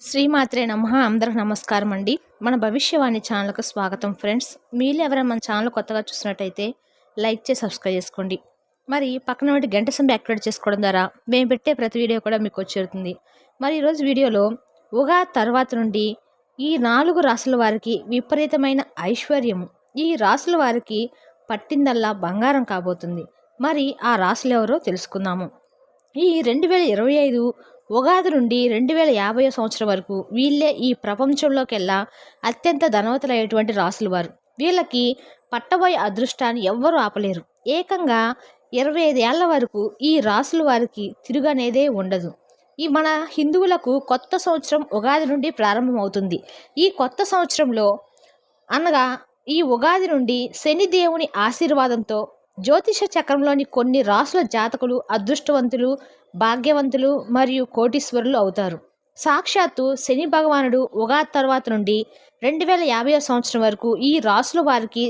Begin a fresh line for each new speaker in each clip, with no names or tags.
శ్రీమాత్రే నమః. అందరికి నమస్కారం అండి. మన భవిష్యవాణి ఛానల్కు స్వాగతం ఫ్రెండ్స్. మీరు ఎవరైనా మన ఛానల్ కొత్తగా చూసినట్టయితే లైక్ చేసి సబ్స్క్రైబ్ చేసుకోండి. మరి పక్కన ఉండి గంట సింబల్ యాక్టివేట్ చేసుకోవడం ద్వారా మేము పెట్టే ప్రతి వీడియో కూడా మీకు వచ్చేరుతుంది. మరి ఈరోజు వీడియోలో ఉగాది తర్వాత నుండి ఈ 4 రాసుల వారికి విపరీతమైన ఐశ్వర్యము, ఈ రాసుల వారికి పట్టిందల్లా బంగారం కాబోతుంది. మరి ఆ రాసులు ఎవరో తెలుసుకుందాము. ఈ 2025 ఉగాది నుండి 2050 సంవత్సరం వరకు వీళ్ళే ఈ ప్రపంచంలోకెల్లా అత్యంత ధనవంతులైనటువంటి రాసుల వారు. వీళ్ళకి పట్టబోయే అదృష్టాన్ని ఎవ్వరూ ఆపలేరు. ఏకంగా 25 ఏళ్ల వరకు ఈ రాసుల వారికి తిరుగనేదే ఉండదు. ఈ మన హిందువులకు కొత్త సంవత్సరం ఉగాది నుండి ప్రారంభమవుతుంది. ఈ కొత్త సంవత్సరంలో అనగా ఈ ఉగాది నుండి శనిదేవుని ఆశీర్వాదంతో జ్యోతిష చక్రంలోని కొన్ని రాసుల జాతకులు అదృష్టవంతులు, భాగ్యవంతులు మరియు కోటీశ్వరులు అవుతారు. సాక్షాత్తు శని భగవానుడు ఉగాది తర్వాత నుండి 2050 సంవత్సరం వరకు ఈ రాసుల వారికి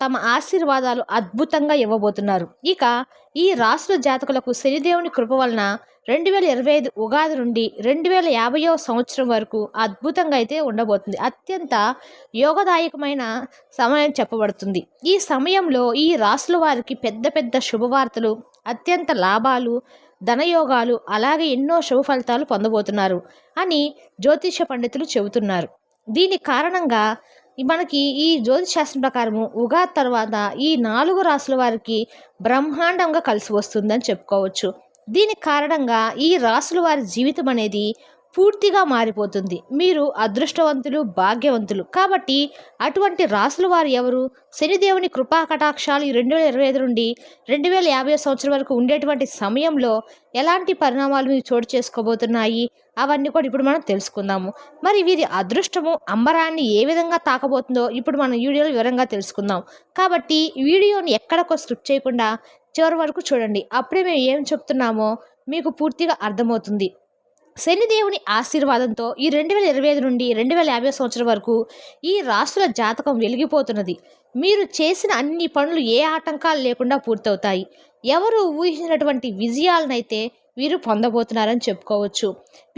తమ ఆశీర్వాదాలు అద్భుతంగా ఇవ్వబోతున్నారు. ఇక ఈ రాసుల జాతకులకు శనిదేవుని కృప వలన 2025 ఉగాది నుండి 2050 సంవత్సరం వరకు అద్భుతంగా అయితే ఉండబోతుంది. అత్యంత యోగదాయకమైన సమయం చెప్పబడుతుంది. ఈ సమయంలో ఈ రాసుల వారికి పెద్ద పెద్ద శుభవార్తలు, అత్యంత లాభాలు, ధనయోగాలు, అలాగే ఎన్నో శుభ ఫలితాలు పొందబోతున్నారు అని జ్యోతిష పండితులు చెబుతున్నారు. దీని కారణంగా మనకి ఈ జ్యోతిష్ శాస్త్రం ప్రకారము ఉగాది తర్వాత ఈ 4 రాసుల వారికి బ్రహ్మాండంగా కలిసి వస్తుందని చెప్పుకోవచ్చు. దీని కారణంగా ఈ రాసుల వారి జీవితం అనేది పూర్తిగా మారిపోతుంది. మీరు అదృష్టవంతులు, భాగ్యవంతులు కాబట్టి అటువంటి రాసుల వారు ఎవరు? శనిదేవుని కృపా కటాక్షాలు 2025 నుండి 2050 సంవత్సరం వరకు ఉండేటువంటి సమయంలో ఎలాంటి పరిణామాలు మీరు చోటు చేసుకోబోతున్నాయి అవన్నీ కూడా ఇప్పుడు మనం తెలుసుకుందాము. మరి వీరి అదృష్టము అంబరాన్ని ఏ విధంగా తాకబోతుందో ఇప్పుడు మనం వీడియోలో వివరంగా తెలుసుకుందాం. కాబట్టి వీడియోని ఎక్కడికో స్కిప్ చేయకుండా చివరి వరకు చూడండి. అప్పుడే మేము ఏం చెప్తున్నామో మీకు పూర్తిగా అర్థమవుతుంది. శనిదేవుని ఆశీర్వాదంతో ఈ 2025 నుండి 2050 సంవత్సరం వరకు ఈ రాసుల జాతకం వెలిగిపోతున్నది. మీరు చేసిన అన్ని పనులు ఏ ఆటంకాలు లేకుండా పూర్తవుతాయి. ఎవరు ఊహించినటువంటి విజయాలనైతే వీరు పొందబోతున్నారని చెప్పుకోవచ్చు.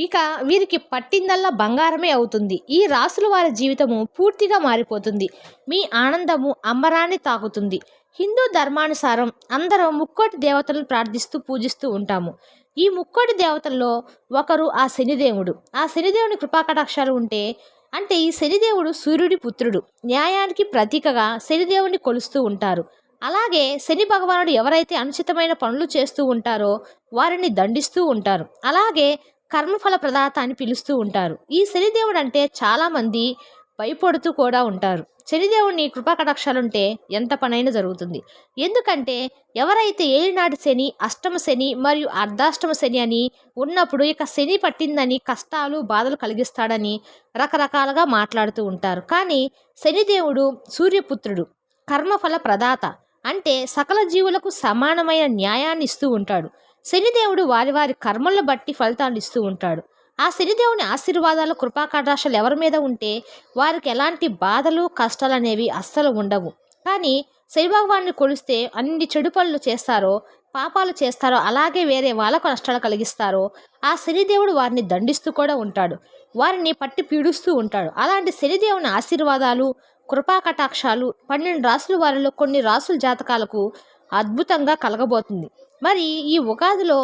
ఇక వీరికి పట్టిందల్లా బంగారమే అవుతుంది. ఈ రాసుల వారి జీవితము పూర్తిగా మారిపోతుంది. మీ ఆనందము అంబరాన్ని తాకుతుంది. హిందూ ధర్మానుసారం అందరూ ముక్కోటి దేవతలను ప్రార్థిస్తూ పూజిస్తూ ఉంటాము. ఈ ముక్కోటి దేవతల్లో ఒకరు ఆ శనిదేవుడు. ఆ శనిదేవుని కృపాకటాక్షాలు ఉంటే అంటే ఈ శనిదేవుడు సూర్యుడి పుత్రుడు. న్యాయానికి ప్రతీకగా శనిదేవుని కొలుస్తూ ఉంటారు. అలాగే శని భగవానుడు ఎవరైతే అనుచితమైన పనులు చేస్తూ ఉంటారో వారిని దండిస్తూ ఉంటారు. అలాగే కర్మఫల ప్రదాత అని పిలుస్తూ ఉంటారు. ఈ శనిదేవుడు అంటే చాలామంది భయపడుతూ కూడా ఉంటారు. శనిదేవుని కృపాకటాక్షాలుంటే ఎంత పనైనా జరుగుతుంది. ఎందుకంటే ఎవరైతే ఏలినాటి శని, అష్టమ శని మరియు అర్ధాష్టమ శని అని ఉన్నప్పుడు ఇక శని పట్టిందని కష్టాలు, బాధలు కలిగిస్తాడని రకరకాలుగా మాట్లాడుతూ ఉంటారు. కానీ శనిదేవుడు సూర్యపుత్రుడు, కర్మఫల ప్రదాత అంటే సకల జీవులకు సమానమైన న్యాయాన్ని ఇస్తూ ఉంటాడు. శనిదేవుడు వారి వారి కర్మలను బట్టి ఫలితాలు ఇస్తూ ఉంటాడు. ఆ శనిదేవుని ఆశీర్వాదాలు, కృపాకటాక్షాలు ఎవరి మీద ఉంటే వారికి ఎలాంటి బాధలు, కష్టాలు అనేవి అస్సలు ఉండవు. కానీ శని భగవాన్ని కొలిస్తే అన్ని చెడు పనులు చేస్తారో, పాపాలు చేస్తారో, అలాగే వేరే వాళ్ళకు నష్టాలు కలిగిస్తారో ఆ శనిదేవుడు వారిని దండిస్తూ కూడా ఉంటాడు. వారిని పట్టి పీడిస్తూ ఉంటాడు. అలాంటి శనిదేవుని ఆశీర్వాదాలు, కృపాకటాక్షాలు 12 రాసుల వారిలో కొన్ని రాసుల జాతకాలకు అద్భుతంగా కలగబోతుంది. మరి ఈ ఉగాదిలో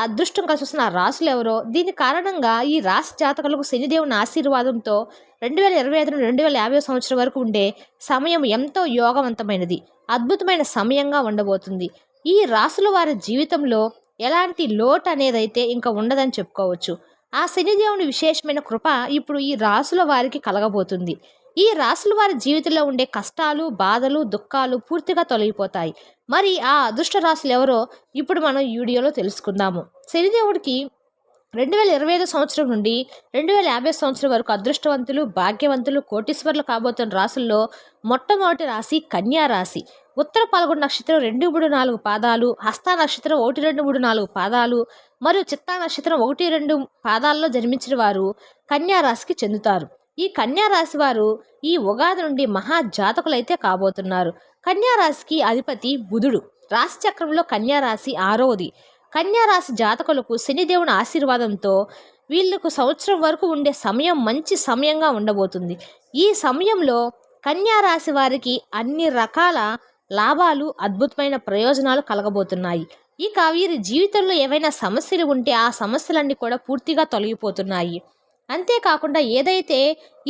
అదృష్టం కలిసి వస్తున్న ఆ రాసులు ఎవరో, దీని కారణంగా ఈ రాశి జాతకులకు శనిదేవుని ఆశీర్వాదంతో 2025 నుండి 2050 సంవత్సరం వరకు ఉండే సమయం ఎంతో యోగవంతమైనది, అద్భుతమైన సమయంగా ఉండబోతుంది. ఈ రాసుల వారి జీవితంలో ఎలాంటి లోటు అనేదైతే ఇంకా ఉండదని చెప్పుకోవచ్చు. ఆ శనిదేవుని విశేషమైన కృప ఇప్పుడు ఈ రాసుల వారికి కలగబోతుంది. ఈ రాసుల వారి జీవితంలో ఉండే కష్టాలు, బాధలు, దుఃఖాలు పూర్తిగా తొలగిపోతాయి. మరి ఆ అదృష్ట రాశులు ఎవరో ఇప్పుడు మనం ఈ వీడియోలో తెలుసుకుందాము. శనిదేవుడికి 2025 సంవత్సరం నుండి 2050 సంవత్సరం వరకు అదృష్టవంతులు, భాగ్యవంతులు, కోటీశ్వరులు కాబోతున్న రాసుల్లో మొట్టమొదటి రాశి కన్యా రాశి. ఉత్తర పాల్గొన నక్షత్రం 2, 3, 4 పాదాలు, హస్త నక్షత్రం 1, 2, 3, 4 పాదాలు మరియు చిత్తా నక్షత్రం 1, 2 పాదాల్లో జన్మించిన వారు కన్యా రాశికి చెందుతారు. ఈ కన్యా రాశి వారు ఈ ఉగాది నుండి మహా జాతకులైతే కాబోతున్నారు. కన్యా రాశికి అధిపతి బుధుడు. రాశి చక్రంలో కన్యా రాశి 6వది. కన్యా రాశి జాతకులకు శనిదేవుని ఆశీర్వాదంతో వీళ్ళకు సంవత్సరం వరకు ఉండే సమయం మంచి సమయంగా ఉండబోతుంది. ఈ సమయంలో కన్యా రాశి వారికి అన్ని రకాల లాభాలు, అద్భుతమైన ప్రయోజనాలు కలగబోతున్నాయి. ఇక వీరి జీవితంలో ఏవైనా సమస్యలు ఉంటే ఆ సమస్యలన్నీ కూడా పూర్తిగా తొలగిపోతున్నాయి. అంతేకాకుండా ఏదైతే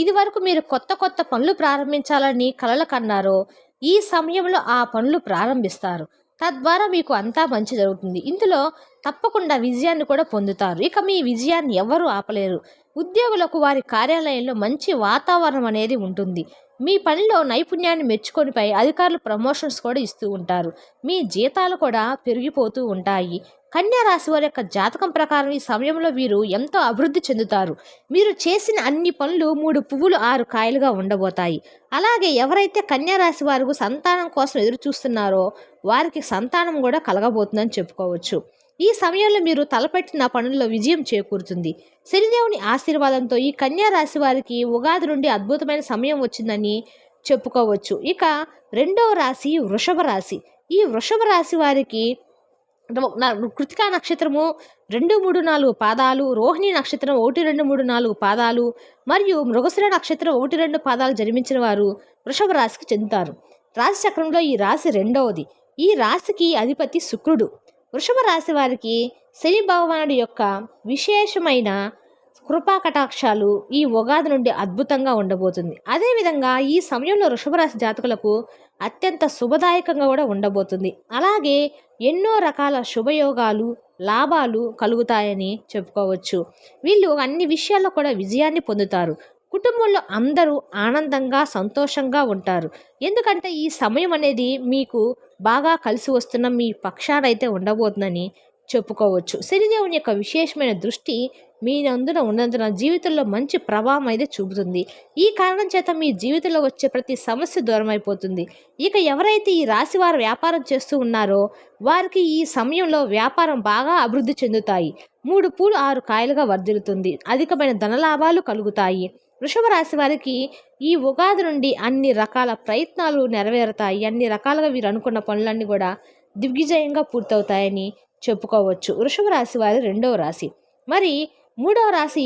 ఇదివరకు మీరు కొత్త కొత్త పనులు ప్రారంభించాలని కలలు కన్నారో ఈ సమయంలో ఆ పనులు ప్రారంభిస్తారు. తద్వారా మీకు అంతా మంచి జరుగుతుంది. ఇందులో తప్పకుండా విజయాన్ని కూడా పొందుతారు. ఇక మీ విజయాన్ని ఎవరు ఆపలేరు. ఉద్యోగులకు వారి కార్యాలయంలో మంచి వాతావరణం అనేది ఉంటుంది. మీ పనిలో నైపుణ్యాన్ని మెచ్చుకొనిపై అధికారులు ప్రమోషన్స్ కూడా ఇస్తూ ఉంటారు. మీ జీతాలు కూడా పెరిగిపోతూ ఉంటాయి. కన్యా రాశి వారి యొక్క జాతకం ప్రకారం ఈ సమయంలో వీరు ఎంతో అభివృద్ధి చెందుతారు. మీరు చేసిన అన్ని పనులు 3 పువ్వులు 6 కాయలుగా ఉండబోతాయి. అలాగే ఎవరైతే కన్యా రాశి వారు సంతానం కోసం ఎదురు చూస్తున్నారో వారికి సంతానం కూడా కలగబోతుందని చెప్పుకోవచ్చు. ఈ సమయంలో మీరు తలపెట్టిన పనుల్లో విజయం చేకూరుతుంది. శనిదేవుని ఆశీర్వాదంతో ఈ కన్యా రాశి వారికి ఉగాది నుండి అద్భుతమైన సమయం వచ్చిందని చెప్పుకోవచ్చు. ఇక రెండవ రాశి వృషభ రాశి. ఈ వృషభ రాశి వారికి కృతికా నక్షత్రము 2, 3, 4 పాదాలు, రోహిణి నక్షత్రం 1, 2, 3, 4 పాదాలు మరియు మృగశిర నక్షత్రం 1, 2 పాదాలు జన్మించిన వారు వృషభ రాశికి చెందుతారు. రాశి చక్రంలో ఈ రాశి రెండవది. ఈ రాశికి అధిపతి శుక్రుడు. వృషభ రాశి వారికి శని భగవానుడి యొక్క విశేషమైన కృపా కటాక్షాలు ఈ ఉగాది నుండి అద్భుతంగా ఉండబోతుంది. అదేవిధంగా ఈ సమయంలో వృషభ రాశి జాతకులకు అత్యంత శుభదాయకంగా కూడా ఉండబోతుంది. అలాగే ఎన్నో రకాల శుభయోగాలు, లాభాలు కలుగుతాయని చెప్పుకోవచ్చు. వీళ్ళు అన్ని విషయాల్లో కూడా విజయాన్ని పొందుతారు. కుటుంబంలో అందరూ ఆనందంగా, సంతోషంగా ఉంటారు. ఎందుకంటే ఈ సమయం అనేది మీకు బాగా కలిసి వస్తున్న మీ పక్షానైతే ఉండబోతుందని చెప్పుకోవచ్చు. శనిదేవుని యొక్క విశేషమైన దృష్టి మీ నందున ఉన్నందున జీవితంలో మంచి ప్రభావం అయితే చూపుతుంది. ఈ కారణం చేత మీ జీవితంలో వచ్చే ప్రతి సమస్య దూరం అయిపోతుంది. ఇక ఎవరైతే ఈ రాశి వారు వ్యాపారం చేస్తూ ఉన్నారో వారికి ఈ సమయంలో వ్యాపారం బాగా అభివృద్ధి చెందుతాయి. 3 పూలు 6 కాయలుగా వర్ధిల్లుతుంది. అధికమైన ధనలాభాలు కలుగుతాయి. వృషభ రాశి వారికి ఈ ఉగాది నుండి అన్ని రకాల ప్రయత్నాలు నెరవేరుతాయి. అన్ని రకాలుగా వీరు అనుకున్న పనులన్నీ కూడా దిగ్విజయంగా పూర్తవుతాయని చెప్పుకోవచ్చు. వృషభ రాశి వారి రెండవ రాశి. మరి మూడవ రాశి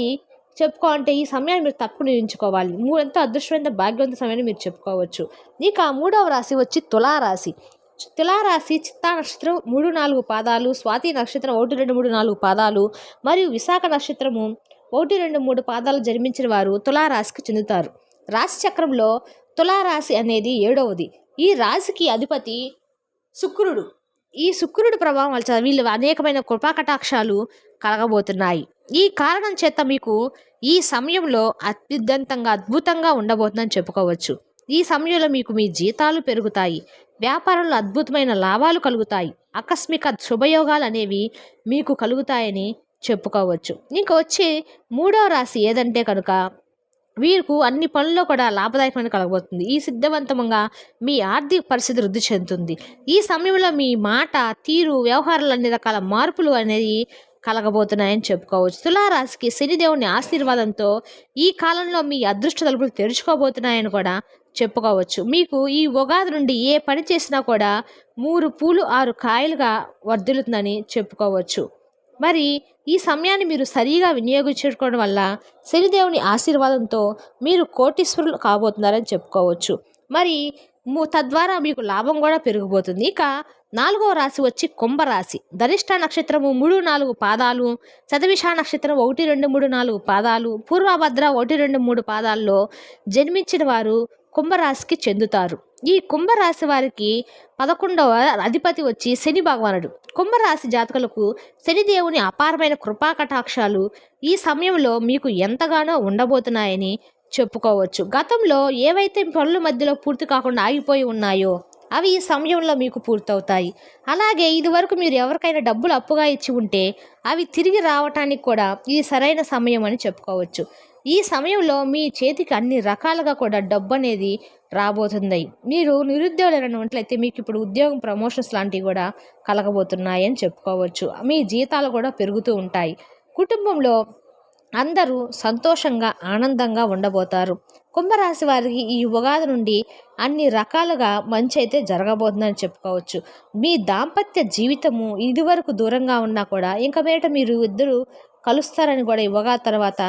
చెప్పుకోవాలంటే ఈ సమయాన్ని మీరు తప్పకుండా ఎంచుకోవాలి. ఎంతో అదృష్టమైన భాగ్యవంత సమయాన్ని మీరు చెప్పుకోవచ్చు. ఇక మూడవ రాశి వచ్చి తులారాశి. తులారాశి చిత్తా నక్షత్రం 3, 4 పాదాలు, స్వాతి నక్షత్రం 1, 2, 3, 4 పాదాలు మరియు విశాఖ నక్షత్రము 1, 2, 3 పాదాలు జన్మించిన వారు తులారాశికి చెందుతారు. రాశి చక్రంలో తులారాశి అనేది 7వది. ఈ రాశికి అధిపతి శుక్రుడు. ఈ శుక్రుడి ప్రభావం వల్ల వీళ్ళు అనేకమైన కృపాకటాక్షాలు కలగబోతున్నాయి. ఈ కారణం చేత మీకు ఈ సమయంలో అత్యంతంగా అద్భుతంగా ఉండబోతుందని చెప్పుకోవచ్చు. ఈ సమయంలో మీకు మీ జీతాలు పెరుగుతాయి. వ్యాపారంలో అద్భుతమైన లాభాలు కలుగుతాయి. ఆకస్మిక శుభయోగాలు అనేవి మీకు కలుగుతాయని చెప్పుకోవచ్చు. ఇంకా వచ్చే మూడవ రాశి ఏదంటే కనుక వీరికి అన్ని పనుల్లో కూడా లాభదాయకమైన కలగబోతుంది. ఈ సిద్ధవంతంగా మీ ఆర్థిక పరిస్థితి వృద్ధి చెందుతుంది. ఈ సమయంలో మీ మాట, తీరు, వ్యవహారాలు అన్ని రకాల మార్పులు అనేది కలగబోతున్నాయని చెప్పుకోవచ్చు. తులారాశికి శనిదేవుని ఆశీర్వాదంతో ఈ కాలంలో మీ అదృష్ట తలుపులు తెరుచుకోబోతున్నాయని కూడా చెప్పుకోవచ్చు. మీకు ఈ ఉగాది నుండి ఏ పని చేసినా కూడా 3 పూలు 6 కాయలుగా వర్ధిల్లుతుందని చెప్పుకోవచ్చు. మరి ఈ సమయాన్ని మీరు సరిగా వినియోగించుకోవడం వల్ల శనిదేవుని ఆశీర్వాదంతో మీరు కోటీశ్వరులు కాబోతున్నారని చెప్పుకోవచ్చు. మరి తద్వారా మీకు లాభం కూడా పెరిగిపోతుంది. ఇక 4వ రాశి వచ్చి కుంభరాశి. ధనిష్ట నక్షత్రము 3, 4 పాదాలు, శతభిష నక్షత్రం 1, 2, 3, 4 పాదాలు, పూర్వభద్ర 1, 2, 3 పాదాల్లో జన్మించిన వారు కుంభరాశికి చెందుతారు. ఈ కుంభరాశి వారికి 11వ అధిపతి వచ్చి శని భగవానుడు. కుంభరాశి జాతకులకు శనిదేవుని అపారమైన కృపా కటాక్షాలు ఈ సమయంలో మీకు ఎంతగానో ఉండబోతున్నాయని చెప్పుకోవచ్చు. గతంలో ఏవైతే పనుల మధ్యలో పూర్తి కాకుండా ఆగిపోయి ఉన్నాయో అవి ఈ సమయంలో మీకు పూర్తవుతాయి. అలాగే ఇదివరకు మీరు ఎవరికైనా డబ్బులు అప్పుగా ఇచ్చి ఉంటే అవి తిరిగి రావటానికి కూడా ఇది సరైన సమయం అని చెప్పుకోవచ్చు. ఈ సమయంలో మీ చేతికి అన్ని రకాలుగా కూడా డబ్బు అనేది రాబోతుంది. మీరు నిరుద్యోగులు ఉన్నట్లయితే మీకు ఇప్పుడు ఉద్యోగం, ప్రమోషన్స్ లాంటివి కూడా కలగబోతున్నాయని చెప్పుకోవచ్చు. మీ జీతాలు కూడా పెరుగుతూ ఉంటాయి. కుటుంబంలో అందరూ సంతోషంగా, ఆనందంగా ఉండబోతారు. కుంభరాశి వారికి ఈ ఉగాది నుండి అన్ని రకాలుగా మంచి అయితే జరగబోతుందని చెప్పుకోవచ్చు. మీ దాంపత్య జీవితము ఇదివరకు దూరంగా ఉన్నా కూడా ఇంకా మీదట మీరు ఇద్దరు కలుస్తారని కూడా ఈ ఉగాది తర్వాత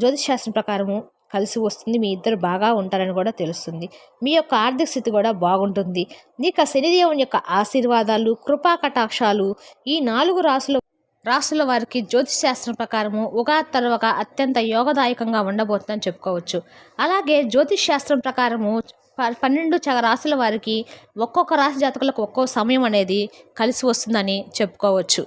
జ్యోతిష్ శాస్త్రం ప్రకారము కలిసి వస్తుంది. మీ ఇద్దరు బాగా ఉంటారని కూడా తెలుస్తుంది. మీ యొక్క ఆర్థిక స్థితి కూడా బాగుంటుంది. ఇక శనిదేవుని యొక్క ఆశీర్వాదాలు, కృపా కటాక్షాలు ఈ 4 రాసుల వారికి జ్యోతిష్ శాస్త్రం ప్రకారము ఉగాది తర్వాత అత్యంత యోగదాయకంగా ఉండబోతుందని చెప్పుకోవచ్చు. అలాగే జ్యోతిష్ శాస్త్రం ప్రకారము 12 రాసుల వారికి ఒక్కొక్క రాశి జాతకులకు ఒక్కో సమయం అనేది కలిసి వస్తుందని చెప్పుకోవచ్చు.